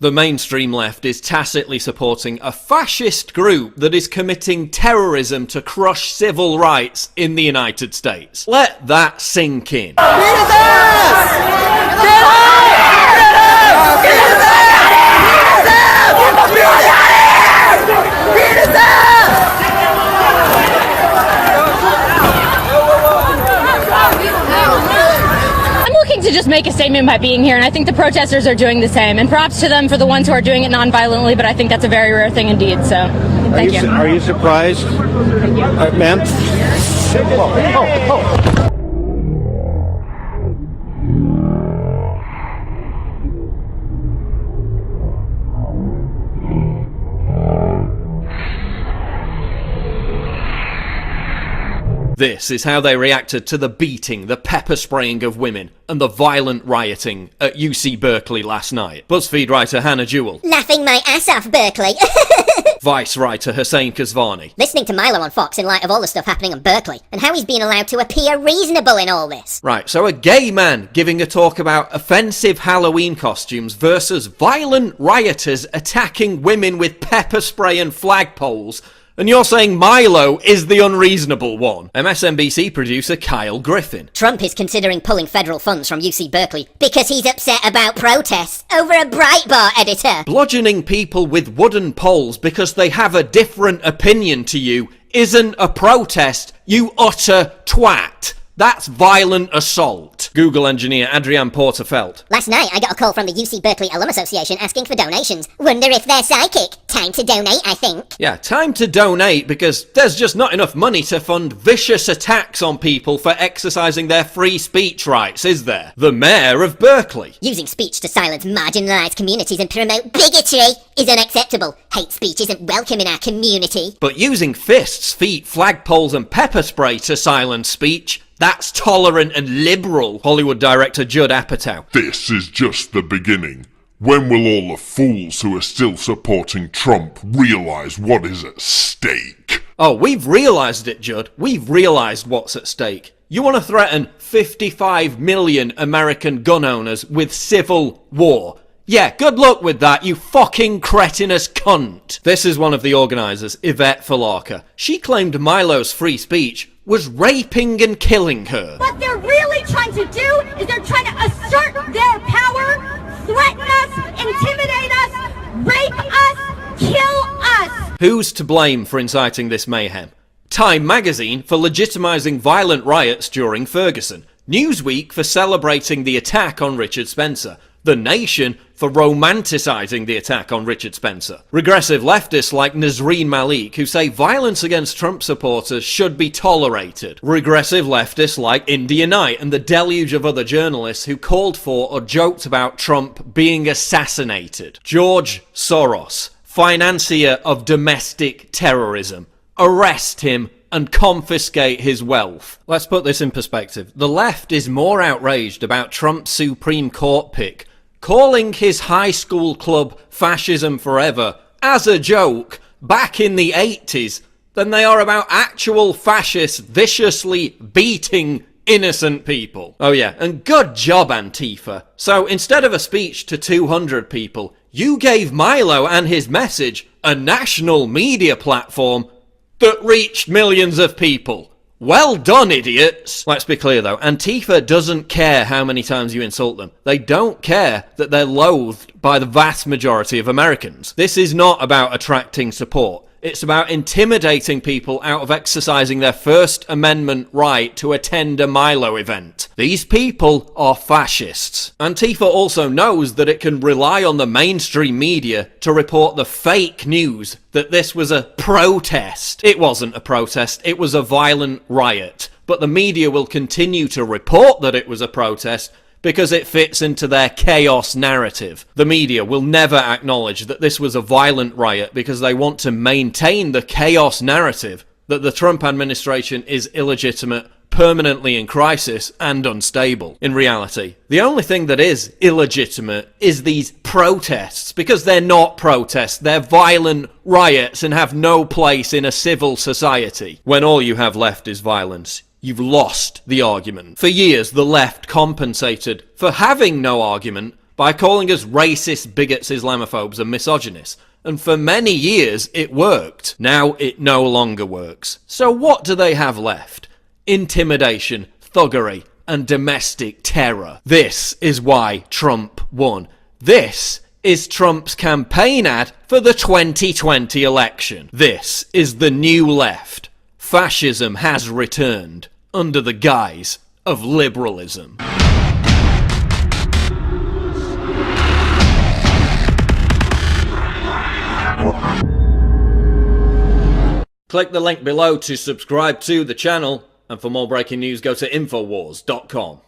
The mainstream left is tacitly supporting a fascist group that is committing terrorism to crush civil rights in the United States. Let that sink in. To just make a statement by being here, and I think the protesters are doing the same, and props to them for the ones who are doing it non-violently, but I think that's a very rare thing indeed, so thank you. Are you surprised, ma'am? This is how they reacted to the beating, the pepper spraying of women, and the violent rioting at UC Berkeley last night. BuzzFeed writer Hannah Jewell. Laughing my ass off, Berkeley. Vice writer Hussein Kasvani. Listening to Milo on Fox in light of all the stuff happening in Berkeley, and how he's been allowed to appear reasonable in all this. Right, so a gay man giving a talk about offensive Halloween costumes versus violent rioters attacking women with pepper spray and flagpoles. And you're saying Milo is the unreasonable one. MSNBC producer Kyle Griffin. Trump is considering pulling federal funds from UC Berkeley because he's upset about protests over a Breitbart editor. Bludgeoning people with wooden poles because they have a different opinion to you isn't a protest, you utter twat. That's violent assault. Google engineer Adrienne Porterfeld. Last night I got a call from the UC Berkeley Alum Association asking for donations. Wonder if they're psychic. Time to donate, I think. Yeah, time to donate because there's just not enough money to fund vicious attacks on people for exercising their free speech rights, is there? The mayor of Berkeley. Using speech to silence marginalised communities and promote bigotry is unacceptable. Hate speech isn't welcome in our community. But using fists, feet, flagpoles and pepper spray to silence speech, that's tolerant and liberal. Hollywood director Judd Apatow. This is just the beginning. When will all the fools who are still supporting Trump realise what is at stake? Oh, we've realised it, Judd. We've realised what's at stake. You want to threaten 55 million American gun owners with civil war. Yeah, good luck with that, you fucking cretinous cunt. This is one of the organisers, Yvette Falarka. She claimed Milo's free speech was raping and killing her. What they're really trying to do is they're trying to assert their power, threaten us, intimidate us, rape us, kill us. Who's to blame for inciting this mayhem? Time magazine for legitimising violent riots during Ferguson. Newsweek for celebrating the attack on Richard Spencer. The Nation for romanticising the attack on Richard Spencer. Regressive leftists like Nazreen Malik who say violence against Trump supporters should be tolerated. Regressive leftists like India Knight and the deluge of other journalists who called for or joked about Trump being assassinated. George Soros, financier of domestic terrorism. Arrest him and confiscate his wealth. Let's put this in perspective. The left is more outraged about Trump's Supreme Court pick calling his high school club Fascism Forever as a joke back in the 80s than they are about actual fascists viciously beating innocent people. Oh yeah, and good job, Antifa. So instead of a speech to 200 people, you gave Milo and his message a national media platform that reached millions of people. Well done, idiots! Let's be clear though, Antifa doesn't care how many times you insult them. They don't care that they're loathed by the vast majority of Americans. This is not about attracting support. It's about intimidating people out of exercising their First Amendment right to attend a Milo event. These people are fascists. Antifa also knows that it can rely on the mainstream media to report the fake news that this was a protest. It wasn't a protest, it was a violent riot. But the media will continue to report that it was a protest because it fits into their chaos narrative. The media will never acknowledge that this was a violent riot because they want to maintain the chaos narrative that the Trump administration is illegitimate, permanently in crisis, and unstable. In reality, the only thing that is illegitimate is these protests, because they're not protests, they're violent riots and have no place in a civil society. When all you have left is violence, you've lost the argument. For years, the left compensated for having no argument by calling us racist, bigots, Islamophobes and misogynists. And for many years it worked. Now it no longer works. So what do they have left? Intimidation, thuggery, and domestic terror. This is why Trump won. This is Trump's campaign ad for the 2020 election. This is the new left. Fascism has returned under the guise of liberalism. Click the link below to subscribe to the channel, and for more breaking news go to Infowars.com.